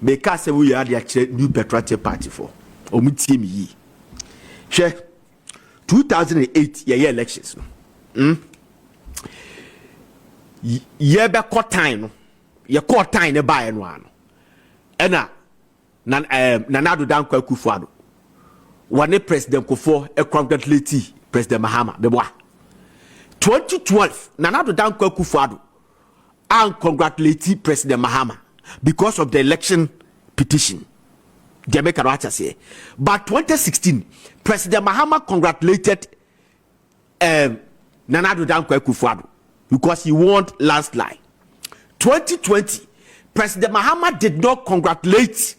make us say we are the new patriotic party for. Omutie me yi. She 2008 year elections. Ye be court time. Ye court time ne buy no ano. Ena Nanado dan Akufo Addo. One President Kofo congratulate President Mahama Beboa. 2012 Nanado dan Akufo Addo and congratulate President Mahama because of the election petition. Jamaica Racha say. But 2016 President Mahama congratulated Nanado dan Akufo Addo because he won landslide. 2020 President Mahama did not congratulate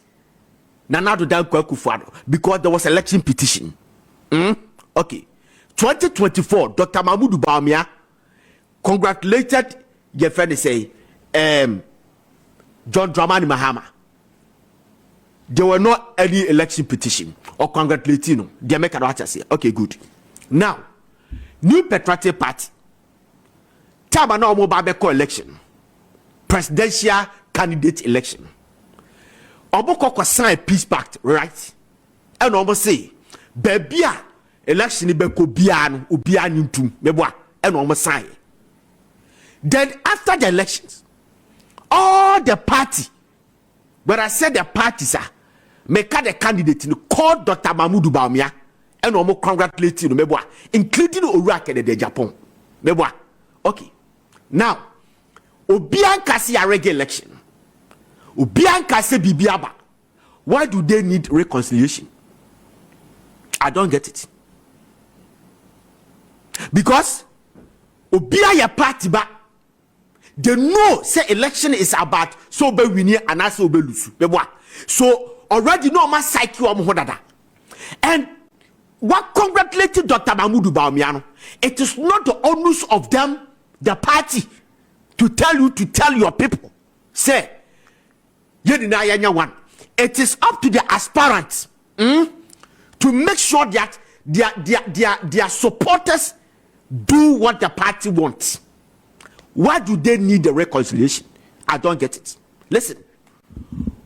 Nanado dan Akufo Addo because there was election petition. Okay. 2024, Dr. Mahamadu Bawumia congratulated your friend say John Dramani Mahama. There were not any election petition or congratulating. They make a say, okay, good. Now, new patriotic party. Tama na omo babeko election. Presidential candidate election. Omo koko sign peace pact, right? And omo say, bebia election ni beko biano ubia nyuntum meboa and omo sign. Then after the elections, all the party, but I said the parties are make the candidate called Dr. Mahamadu Bawumia and omo congratulate you meboa, including Kennedy Agyapong meboa. Okay. Now, Obian kasi a regular election. Obian kasi bibiaba. Why do they need reconciliation? I don't get it. Because Obian ya party ba, they know say election is about so be winning and also be lose. So already no man psyche or hodada. And what congratulated Dr. Mahamadu Bawumia, it is not the onus of them, the party, to tell your people, say, one. It is up to the aspirants to make sure that their supporters do what the party wants. Why do they need the reconciliation? I don't get it. Listen,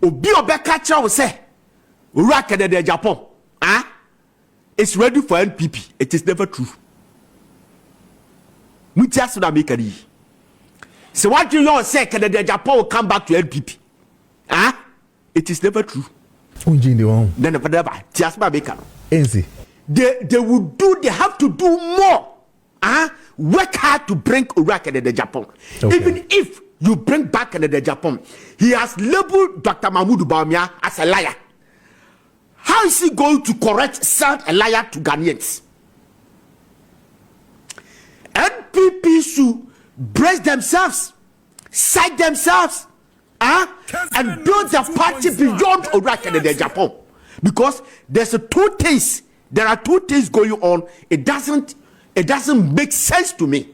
Obi Obekacha will say, Kennedy Agyapong, it's ready for NPP. It is never true. So what do you say? Kennedy Agyapong will come back to NPP? It is never true. Then they will do. They have to do more. Work hard to bring Kennedy Agyapong. Okay. Even if you bring back Kennedy Agyapong, he has labeled Dr. Mahamadu Bawumia as a liar. How is he going to correct such a liar to Ghanaians? NPP should brace themselves, cite themselves, and build the party beyond Kennedy Agyapong. Because there are two things going on. It doesn't make sense to me.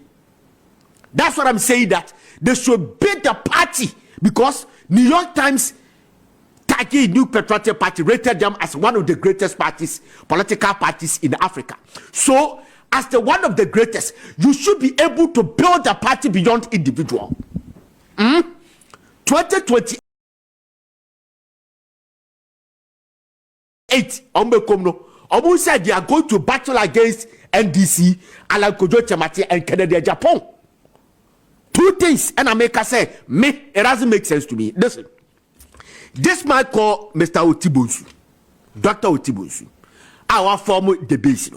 That's what I'm saying, that they should build the party, because New York Times New Patriotic Party rated them as one of the greatest parties, political parties in Africa. So, as the one of the greatest, you should be able to build a party beyond individual. 2028, Omu said they are going to battle against NDC, Kojo Kyeremanteng, and Kennedy Agyapong. Two things, and America say, it doesn't make sense to me. Listen. This man called Mr. Otibonsu, Dr. Otibonsu, our former debate.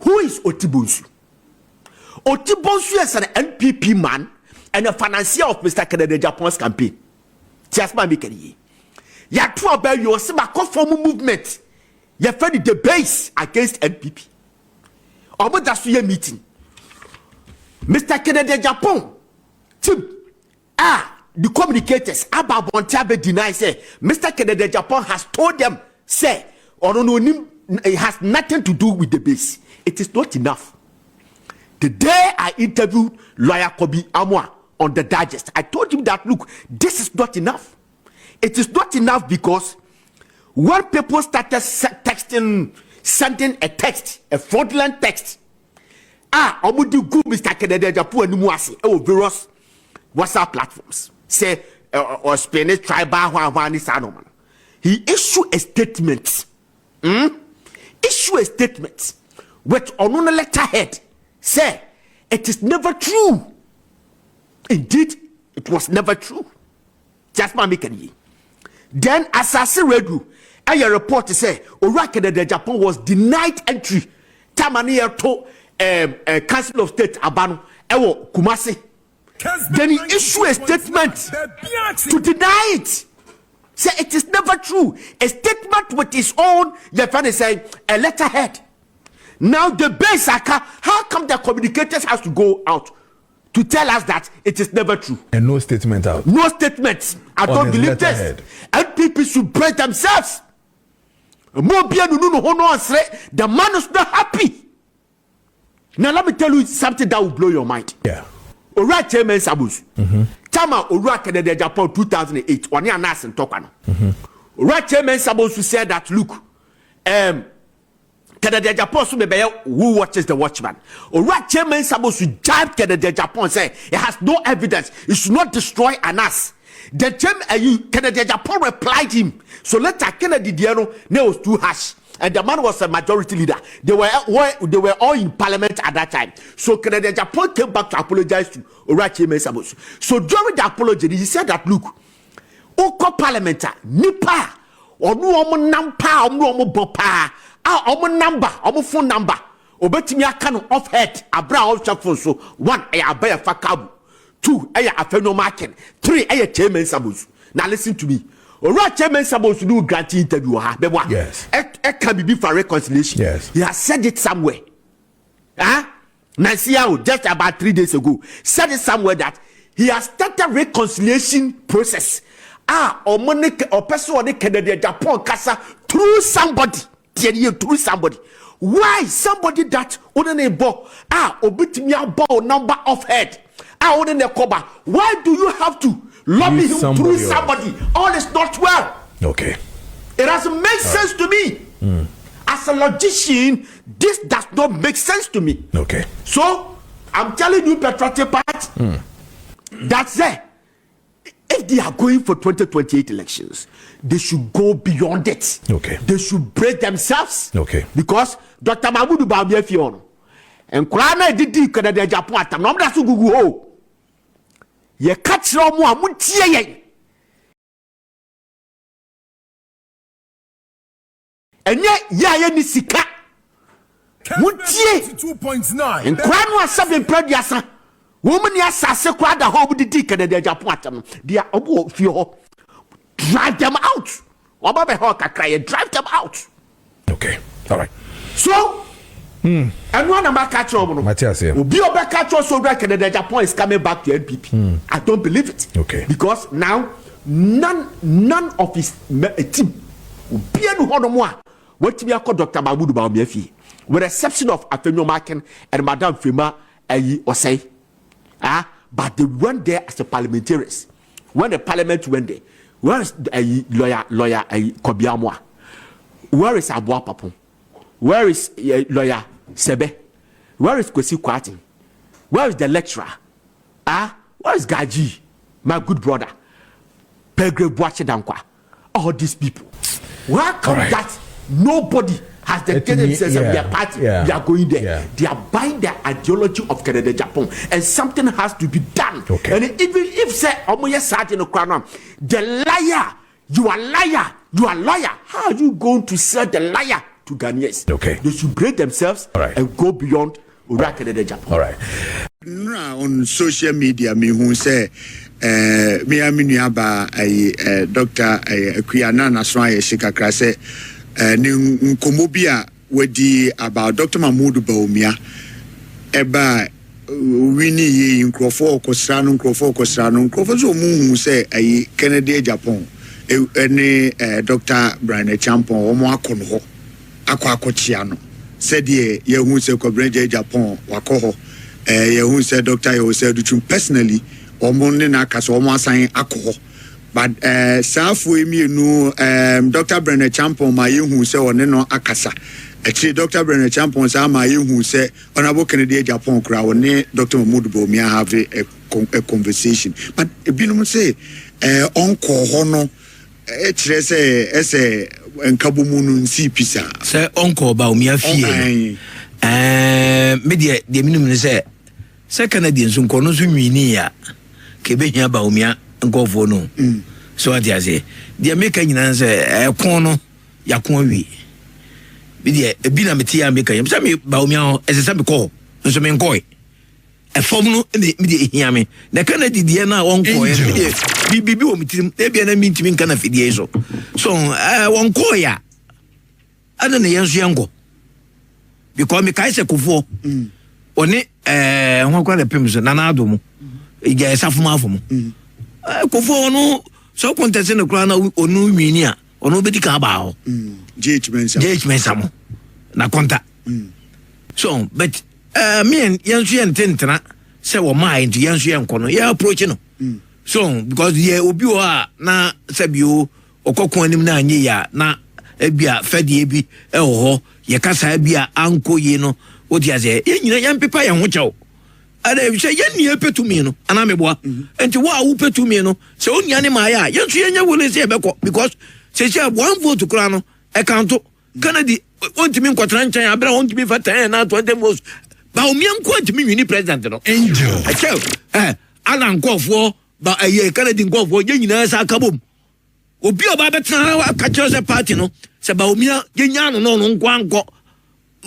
Who is Otibonsu? Otibonsu is an NPP man and a financier of Mr. Kennedy Agyapong's campaign. Just my Kennedy. Ya two about your former movement. You find the base against NPP. Omo dasuye meeting. Mr. Kennedy Agyapong, the communicators about Bontabe deny say Mr. Kennedy Agyapong has told them, say, it has nothing to do with the base. It is not enough. The day I interviewed lawyer Kobi Amwa on the digest, I told him that, look, this is not enough. It is not enough because when people started sending a text, a fraudulent text, Mr. Kennedy Agyapong and various WhatsApp platforms. Say or Spanish tribal he issued a statement. Issue a statement which on a letterhead say it is never true. Indeed, it was never true. Just my making. Then Asase Redu, a report to say Kennedy Agyapong was denied entry. Tamani to Council of State Abano Ewo Kumasi. Then he issued a statement to deny it. Say it is never true. A statement with his own, your friend is saying, a letterhead. Now the base, how come the communicators has to go out to tell us that it is never true? And no statement out. No statements. I don't believe this. NPP should break themselves. The man is not happy. Now let me tell you something that will blow your mind. Yeah. Alright, Chairman Sabus. Tama Owura Kennedy Agyapong 2008. Wani Anas and Tokano. Alright, Chairman Sabus said that look, Kennedy Agyapong who watches the watchman. Alright, Chairman Sabus judge Kennedy Agyapong say it has no evidence. It should not destroy Anas. The Kennedy Agyapong replied him. So later Kennedy Diano was too harsh. And the man was a majority leader. They were all in parliament at that time. So Kennedy Agyapong came back to apologize to Orache Mensabos. So during the apology, he said that look, Oko parliamenta, nipa, onu omo nampa, omo bopa, omo number, omo phone number, obetimi aka off head, abra off phone. So 1, abaya fakabu, 2, afeno market, 3, chairman Sabos. Now listen to me. Alright, Chairman supposed to do grantee interview. Yes. It can be for reconciliation. Yes. He has said it somewhere. Nancy, just about 3 days ago, said it somewhere that he has started reconciliation process. Or money or person or Kennedy Agyapong kasa through somebody. Through somebody. Why somebody that only bo obitimi bo number of head? Why do you have to lobby him through somebody? All is not well. Okay. It doesn't make sense to me. As a logician, this does not make sense to me. Okay. So I'm telling you, patriotic part, that's it. If they are going for 2028 elections, they should go beyond it. Okay. They should break themselves. Okay. Because Dr. Mahamadu Bawumia and Kwana did Kennedy Agyapong atam. No that's Google ho. Ye catch no more muntie ye. Enye ya ni sika. Muntie 2.9. And Kwana asabe prediasa. Woman ya sase kwa da ho did Kennedy Agyapong atam. They are obo fio. Drive them out. Oba be ho kakra, drive them out. Okay. All right. So and one about catch on Matthias here. Be over catch so that Kennedy Agyapong is coming back to NPP. I don't believe it. Okay. Because now none of his team be able to more. What we call Dr. Mahamadu Bawumia, with the exception of Afenyo Maken and Madame Fema Osei. But they went there as a parliamentarians. When the parliament went there, where is lawyer Kobiamwa? Where is Abua Papon? Where is lawyer Sebe? Where is Kwesi Kwatin? Where is the lecturer? Where is Gaji, my good brother? Pegre Boakye Dankwa. All these people. Why come that nobody has dedicated themselves of their party? They are going there. Yeah. They are buying the ideology of Kennedy Agyapong, and something has to be done. Okay. And even if say Omoye Sergeant Okranam, the liar, you are liar, you are liar. How are you going to sell the liar to Ghanaians? Okay. They should break themselves and go beyond Kennedy Agyapong. All right. On social media, me who say me aminu aba Dr. Kwaku Annan aswaye shikakra say ni nkomobia wedi about Dr. Mahamadu Bawumia eba wini ye nkrofo okosra so mu say Kennedy Agyapong ene Dr. Bawumia Campaign omo akono ho akwakochia no said ye hu say Kwabena Agyapong wakoho ye hu say Dr. ye say do personally omonne na kasa omo asan akoho. But Safu emienu Dr. Bawumia Campaign ma ye hu say one no akasa. Actually Dr. Bawumia Campaign say ma ye hu say Honorable Kennedy Agyapong kra one Dr. Mahamadu Bawumia have conversation but ebinom say onko ho no kire say ese enkabomu no nsi pisa say onko Bawumia fie me de minimum say Canadian so nko no so nwini ya kebe hia Bawumia nkofo no so what you say de make nyina say kon no yakon awi bi de ebi na meti ya make yam say me Bawumia ese me call so me nkoi e form no me de hia me na Kennedy de na onko ya bibi wo mitim e bia na mintimi nka na fidie so onko ya ana na yenso yango because me kai se kofo oni ho kwa de pem so na Dóom ija esafuma afum kofo no so contest no kra na onu nwini a onu bedi ka ba ho judgment sam na konta so but me yenso yententena se wo mind yenso yenkono ya approach no so because ye obi o na sabio okokon anim na anye ya na ebia fedie bi e ho ye kasa ebia anko ye no odi aze ye nyina yan pepa ye ho chew ada e se ye nie petumi no ana meboa enti wo a wo petumi no se onia ne ma ya ye nso ye nya wole se ebekọ because se se one vote kura no e kanto Kennedy ontimi nkwatra nchan abra ontimi fa 10 na 20 votes Bawumia nko ontimi wini president no angel e chew ala nkofo ba Kennedy nkofo ye nyina sa kabom obi oba betena ka kire se party no se Bawumia ye nya no nko anko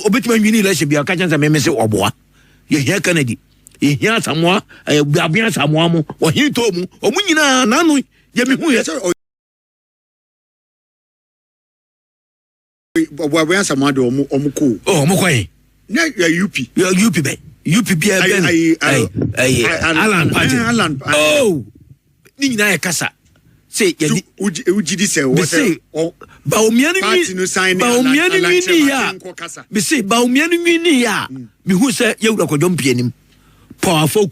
obetima nwini la se bia ka kire se me se oboa ye hia Kennedy ye hia Samoa abia Samoa mo o hin to mu o mu nyina nanu ye me hu ye Bawumia Samoa de omuko mo kwai na UP be UP bia Alan ni nyina ye kasa say ye ujidi se wo say Bawumia ni ya be say Bawumia ni ya me hu say ye wura Kojo mpianim powerful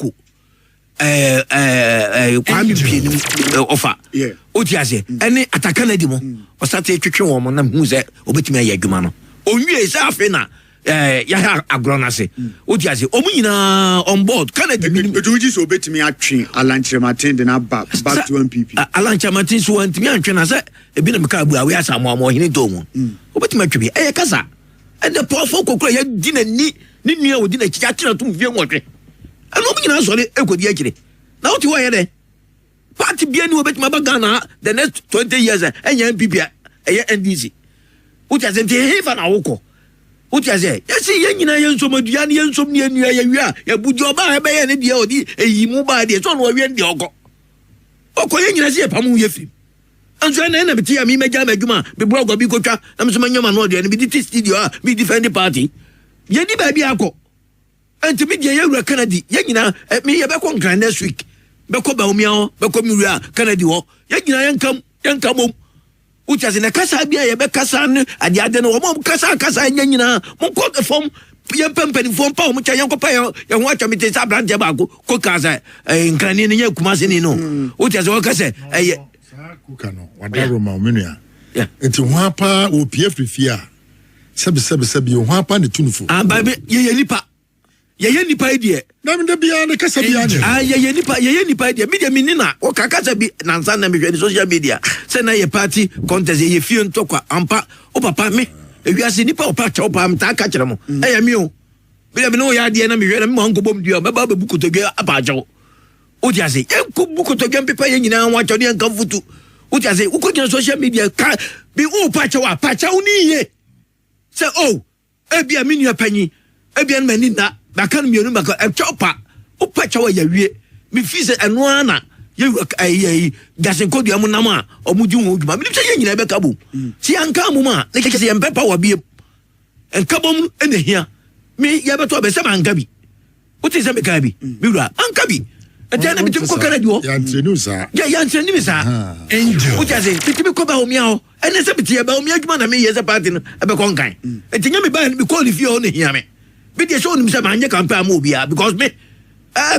kwami mpianim offer oti ase ene atakana di mo o sate twetwe wo mo na hu say obetimi aye adwuma no onwie say afi na ya agrona se oti ase omu nyina on board Kennedy uji so betimi atwe Kyeremanteng de na back to NPP Kyeremanteng so antimi antwe na se ebi na meka abu awe asamo amo hini Dóom obetimi atwe bi kasa and the powerful kokura ya di na ni nua odi na chicha tira tum vie nwotwe and omu nyina so le ekodi akire na oti wo ye de party bia ni obetimi bagana the next 20 years NPP NDC oti ase nte hefa na woko oti ase yesi ye nyina ye nsomadua ne ye nsom ne anua ye wi a ye budi oba he be ye ne de odi eyimu ba de so no wi ndi oko ye nyina se ye pamu ye fi anso na beti ya mi meja madwuma be blog bi kotwa na me so manyoma no de ne bi di studio a mi defend party ye di ba bi akọ enti mi de ye wura Kennedy ye nyina mi ye be ko nkran next week be ko Bawumia be ko mi wura Kennedy ho ye nyina ye nkam uchaze na kasa bia ye be kasa ne ade no mo kasa nyanyina mo ko form ye pempeni form pa mo cha yan ko pa ye ho acha mete sa brand ba ko kasa nkrani ne ye kuma se ni no uchaze wo kasa ye kuka no wadaro ma omenua enti ho apa o PF fia sebe ho apa ne tunufo ba ye nipa idie na me bia ne kasa bia ne ye nipa idie media minina o kasa bi na nsa na me hwe social media se na ye party contest ye fie ntokwa ampa o papa me ewiase nipa o pa cha o pa mta ka kire mo mi o media me no ya de na me hwe na me mo nkobom dio me ba buku to gwa apa cha o di ase e ko buku to gwa pepa ye nyina wa cha ne nka futu o di ase u ko gina social media ka bi o pa cha uni ye se o ebia me nua panyi ebia na mani na baka no mienu baka chopa upa chawa ya wie mi fi se eno ana ye gasen kodua mu nam a omuju wo djuma mi se ye nyina be kabo si anka mu ma ne keke se empepa wa bie enkabom ene hia mi ya beto be se manka bi uti se me ka bi mi wura anka bi ete na bitim ko kana diwo ya ntrenu sa ya ntrenu mi sa angel uti ase bitim ko Bawumia o ene se bitie Bawumia djuma na me ye se party no e be kon kan ete nya mi ba mi call fi o ne hia me be dey show nim say manje campaign am obia because me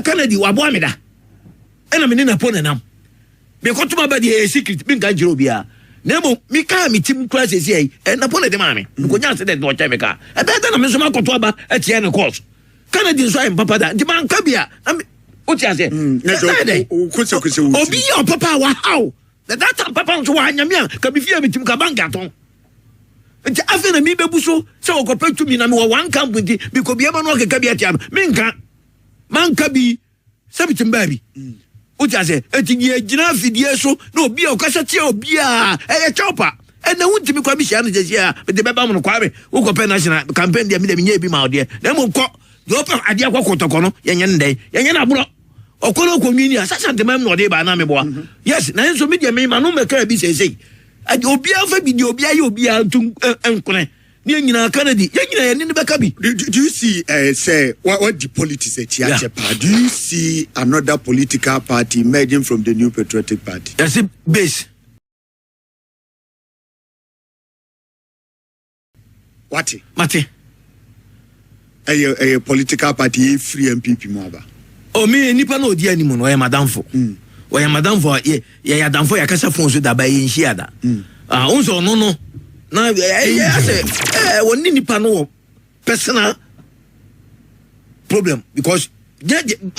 Kennedy wa bo ameda ena me na po nanam be ko tuma ba dey secret me kan jiro obia na mo mi ka mi tim class esi ai na po na de ma me ko nya se de do cha me ka e be na me so ma koto aba e tie ne course Kennedy so ai papa da di man ka bia What you say? Obi your papa wa how? That time papa so wa nyame ka bi fie mitim ka banka ton. Nti afi na mi bebu so se o kopɛ to mi na me wa one camp nti bi ko bi ema no keka bi atia no. Me nka man ka bi se bitim ba bi. What you say? Enti ye gina fidie so na obi o kasa tie obi a e chopa. And the one to be commissioned this year, but the Babam Kwabe, who compare national campaign, the Middle be my dear. Then we'll call the open idea of Kotokono, Yan Day, Yanabro, or Kono Communia, such a demand or day by Namebo. Yes, now so media may Manuma Kirby say, and you'll be alpha video, you'll be out to Uncle. Kennedy, do you see, say, what the politics at Japan? Do you see another political party emerging from the New Patriotic Party? That's a base. What? Mate. A political party free NPP moaba. Oh, me nipa no di ani mo no madam for. O ya madam for ya madam for ya kasa fon so da ba yin hia da. Unso no no. Na say woni nipa no personal problem because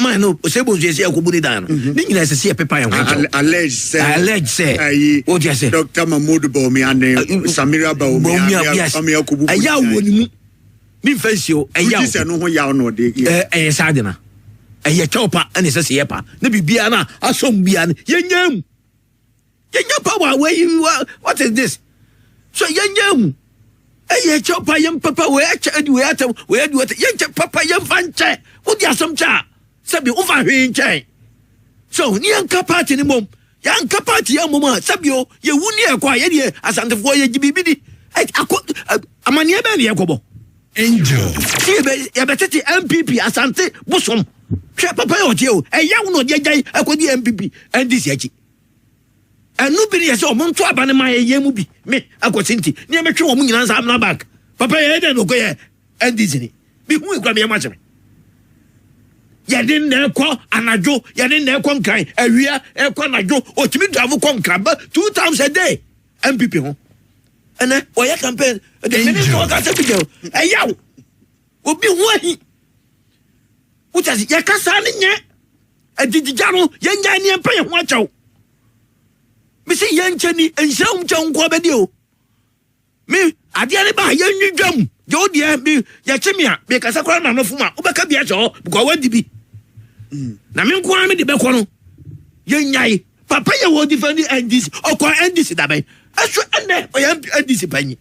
man no say bo say akobuni da no. Ni nyina say pepa yan ho. Allege say. O dia say Dr. Mahamadu Bawumia and Samira Bawumia. Aya woni mu. Mi fensio aya. Say no ho ya no de. Sadena. Aya chopa and say yepa. Na bibia na asom bia na yenyam. Yenya power where you what is this? So yenyam. Aya chopa yem papa we do yen papa yem fanche. Wo dia som cha. Sabi wo fa hwe nchen. So ni anka party ni mom. Ya anka party ya mom sabio ye wuni ekwa ye de asantefo ye gibibidi. Amani ebe ne yakobo. Angel. See be betete NPP asante bosom. Hwe papa yo tie o. Eya wo no de gai akodi NPP and this yachi. Enu bi ne se o mo nto abane ma ye mu bi. Me akotinti. Ni me twe wo mu nyina nsam na back. Papa ye de no go ye and this ni. Bi hu ikwa me ma cheme. Yadin ne ko anajo, yadin ne ko nkran, awia e ko anajo, otimi travel ko nkran ba 2 times a day. NPP ho. Ene oya campaign, the minister of that video. Eyaw. Obi ho ahi. Utasi yakasa ne nye. Adidijaro, yenya ni empa ye ho achaw. Me se yenchani enhyam chaw nko abedi o. Me ade ne ba yenyu dwam. Yo de me yakimia, me kasa kwara na nofuma, obeka bia cho, because wadi bi. Na me nko ame de be ko no yenyai papa ye wo defend NDC okwa NDC da ben aso ene o ya NDC panyi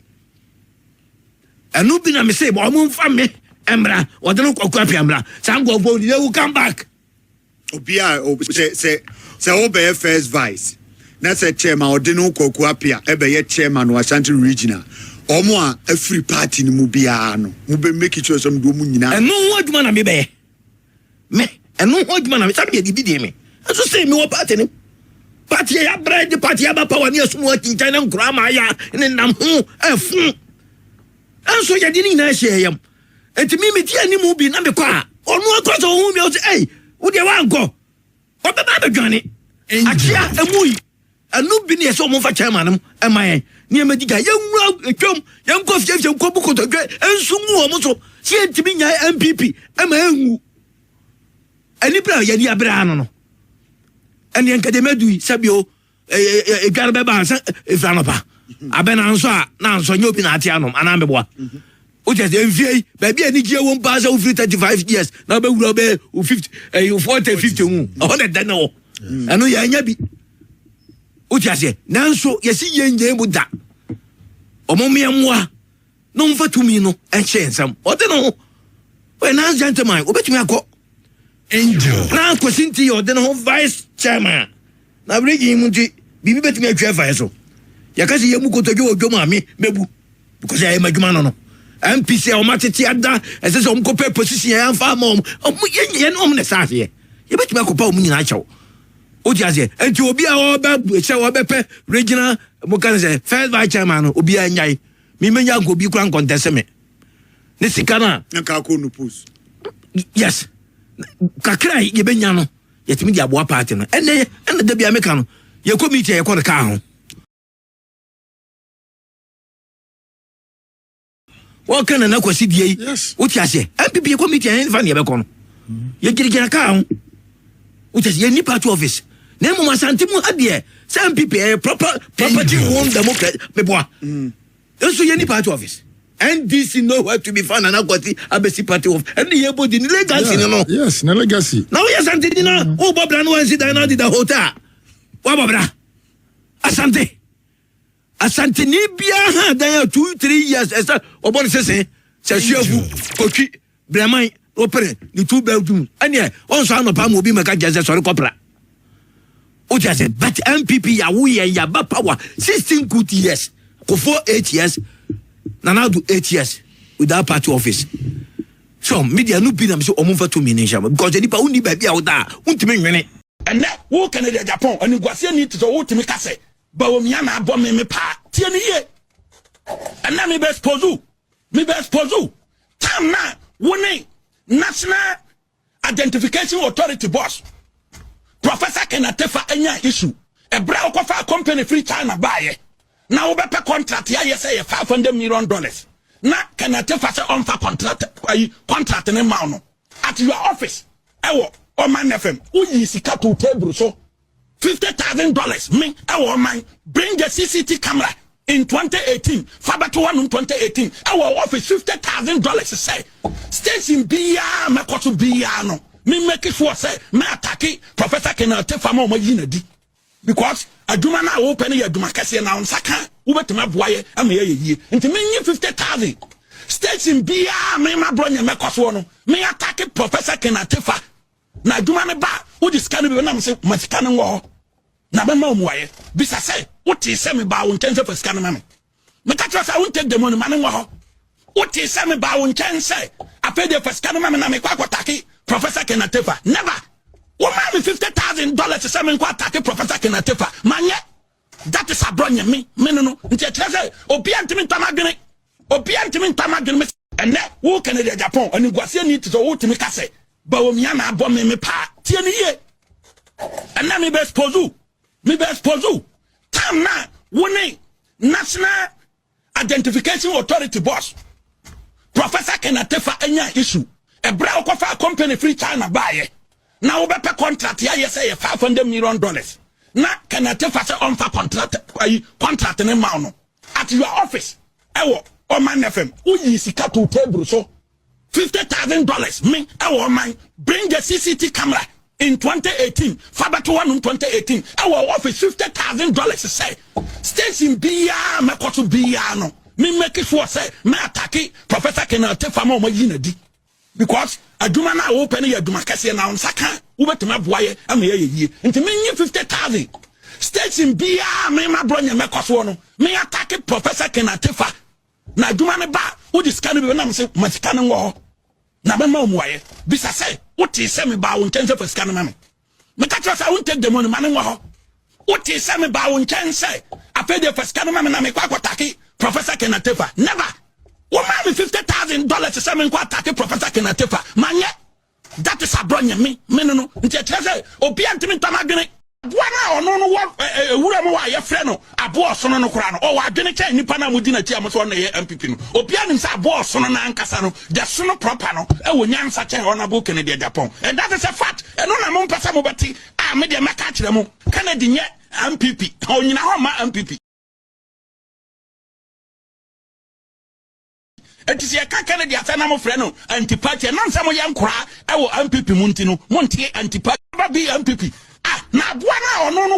anu bi na me say bo mo mfa me emra o de no kokwa pia emra sango bo they will come back obia say obey first vice na say chairman o de no kokwa pia e be ye chairman wa Asante regional omo a free party ni mu bia no mu be make it sure some do mu nyina enu ho aduma na me be me enu ho aduma na me sabe di bi me aso say me wo party ni party ya bread party ya ba power ni asu mo tincha na nkura ma ya ni nam ho afun anso ya di ni na hye yam enti mi ti ani mu bi na me kwa onu akoso hu mi o say wo de wa nko o be ba be dwane achia emui anu bi ni so mo fa chairman am emaye ni emadiga yenwura etwom yenko fiefie nko bukoto dwe ensu mu o mo so si entimi nya NPP ema enwu ani bra ya ni abra no eni enkademedui sabio edware ba san efranopa abena nso a na nso nyobi na ate anom ana meboa o just envie ba bia ni gie won pass o 35 years na ba wura be 50 40 50 o na da no anu ya nya bi o just na nso yesi yenje mu da omomemwa no mfatumi no enchensam o de no we na gentleman obetumi akọ Angel. Na kwasinti yo de no vice chairman. Na brigi munti bibi betumi atwa fa so. Yakasi yemu kotodwo odwo ma me mebu. Because I am adwuma no no. MPC o matete ada ese so mkope position ya fa ma ye no ne saase ye. Ye betumi akopa o munyina achaw. O ti ase enti obi a o ba che o be pe regional mo kan say first vice chairman obi a nyai. Mi menya go bi kran contest me. Ne sikana nka ko no post. Yes. Kakra ye benya no yetimi di aboa party no ene da bia meka no ye committee ye ko ka ho wo kana na kwasi die yes wo ti ase MPP committee en fa ne be ko no ye girigina ka ho Which is any party office. Name Asante mu adie. Some people property owned democrat. Also any party office. NDC nowhere to be found and Akwati Abesi party of and the able in legacy no. Yes, no legacy. Now yes Asante na oh Babra no sit down at the hotel. Wa Babra. Asante ni bia dan 2-3 years esa obon sese se suafu koki braman opere the 2 bedroom ane on so anopa mo bi meka jese sorry kopra. O just but NPP ya wo ya ba power 16 good years ko for 8 years. Now do 8 years without party office. So media no be them so omo fa to minister because any pa uni ba bia wo da untimi nwene. And that wo Kennedy Agyapong and Guasia need to wo timi kase Bawumia na abom me pa tie ne ye. And na me be expose time na woni National Identification Authority boss Professor Ken Ofori Atta issue e bra okofa company free China buy na wo be pe contract ya say $500 million na Ken Ofori say on for contract ne ma no at your office ewo o man FM uyi sika to table so $50,000 me our man bring the CCTV camera in 2018 Fabato 1 in 2018 our office $50,000 say station biya me koto biya no me make sure say me attack Professor Ken Ofori mo yinadi because aduma na open ya aduma kase na onsaka wo betema boaye am ye nti me nyi 50,000 station biya me ma bronya me koso no me attack Professor Ken Ofori na aduma ne ba wo di scan be na me say masika ne wo na be ma omuaye bisa say wo ti say me ba wo ntense for scan ma me ka try say wo take the money ma ne wo wo ti say me ba wo ntense afede for scan ma me na me kwa attack Professor Ken Ofori never wo ma me $50,000 say me kwa attack Professor Ken Ofori manye that is abronya me no nti try say obi antimi ntamadwene and na wo Kennedy Agyapong ani Guasia need to wo timi kase Bawumia na abom me pa tie ne ye. And na me be expose time na woni National Identification Authority boss Professor Ken Ofori Atta issue e bra okofa company free China buy na wo be pe contract ya say $500 million na Ken Ofori say on for contract ne ma no at your office ewo o man FM uyi sika to table so $50,000 me our man bring the CCTV camera in 2018 Fabato 1 in 2018 our office $50,000 say station biya me koto biya no me make sure say me attack Professor Ken Ofori mo yinadi because aduma na open ya aduma kase na onsaka wo betema boaye am ye nti me nyi 50,000 station biya me ma bronya me koso no me attack Professor Ken Ofori na aduma ne ba wo di scan be na me say masika ne wo na be ma omuaye bisa say wo ti say me ba wo ntense for scan ma me ka try say I won't take the money ma ne wo wo ti say me ba wo ntense afede for scan ma me na me kwa attack Professor Ken Ofori never wo ma me $50,000 say me kwa attack Professor Ken Ofori manye that is abronya me no nti try say obi antimi ntamadwene Bwana ono no ewura mo wa ye frɛ no abo osono no kora no o wa adwene kyɛ nipa na mudi na tia mo so na ye MPP no obia nim sɛ abo osono na ankasa no de sono proper no e wo nyansa kyɛ Honorable Kennedy Agyapong and that is a fact eno na mo mpasa mo beti a me de meka kyerɛ mo Kennedy nye MPP onyina ho ma MPP etisi e ka Kennedy atana mo frɛ no anti-party na nsɛm yɛ nkora e wo MPP munti no montie anti-party ba bi MPP na bwana ono no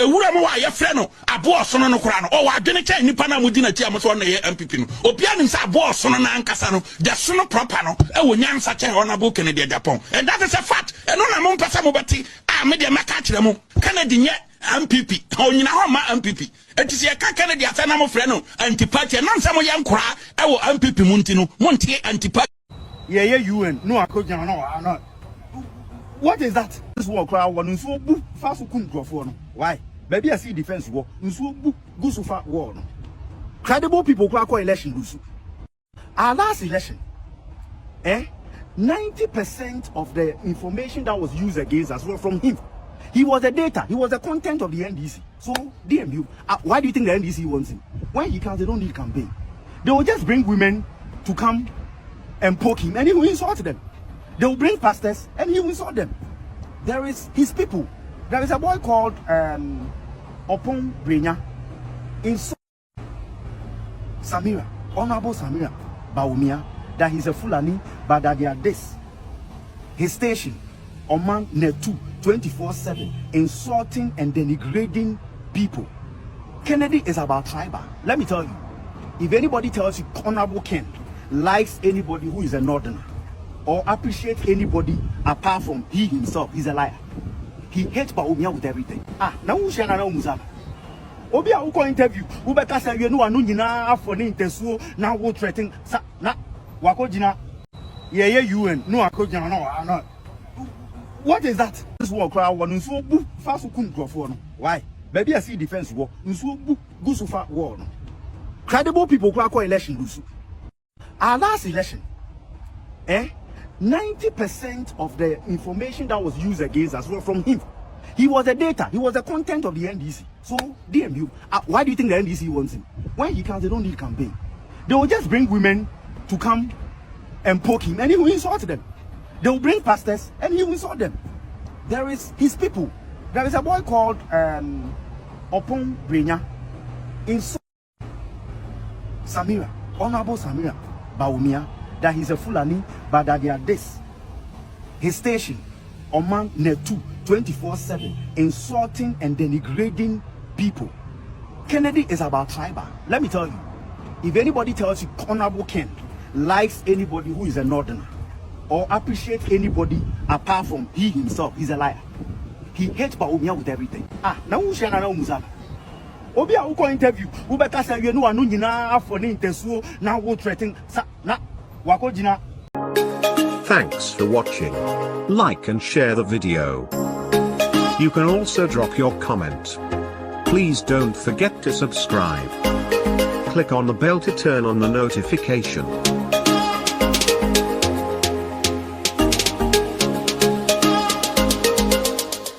ewura mo wa ye frɛ no abo osono no kora no o wa adwene kyɛ nipa na mudi na tia mo so na ye MPP no obia nim sɛ abo osono na ankasa no de sono proper no e wo nyansa kyɛ Honorable Kennedy Agyapong and that is a fact eno na mo mpasa mo beti a me de meka kyerɛ mo Kennedy nye MPP onyina ho ma MPP etisi e ka Kennedy atana mo frɛ no anti-party na nsɛm yɛ nkora e wo MPP munti no montie anti-party ye UN no akogyana no. What is that? This war crowd one nso bu faso kum grofo no. Why? Baby I see defense war. Nso bu gusu fa war no. Credible people call election lusu. Our last election 90% of the information that was used against us was from him. He was the data, he was the content of the NDC. So DMU, why do you think the NDC wants him? When he comes, they don't need campaign. They will just bring women to come and poke him and he will insult them. They will bring pastors and he will insult them. There is his people. There is a boy called Opon Brenya in Samira, Honorable Samira Bawumia, that he's a Fulani, but that they are this. His station, Oman Net2 24/7, insulting and denigrating people. Kennedy is about tribal. Let me tell you, if anybody tells you Honorable Ken likes anybody who is a northerner or appreciates anybody apart from he himself, he's a liar. He hates Bawumia with everything. Now who shall know Muzama? Obi a uko interview, who better say you know anu nyina for the interview now wo threaten na wako jina ye UN no akoja no. What is that? This war crowd one nso bu fa so kun grofo no. Why? Baby I see defense war nso bu go so far war no. Credible people kwa election lusu. Our last election 90% of the information that was used against us was from him. He was the data. He was the content of the NDC. So, DMU, why do you think the NDC wants him? When he comes, they don't need campaign. They will just bring women to come and poke him, and he will insult them. They will bring pastors, and he will insult them. There is his people. There is a boy called Opon Brenya in Samira, Honorable Samira Bawumia, that he's a Fulani, but that they are this. His station, Oman Net2 24/7, insulting and denigrating people. Kennedy is about tribal. Let me tell you, if anybody tells you Honorable Ken likes anybody who is a northerner or appreciates anybody apart from he himself, he's a liar. He hates Bawumia with everything. Now who shall know Muzama? Obi a uko interview, who better say you know anu nyina for the interview now wo threaten na wako jina. Thanks for watching. Like and share the video. You can also drop your comment. Please don't forget to subscribe. Click on the bell to turn on the notification.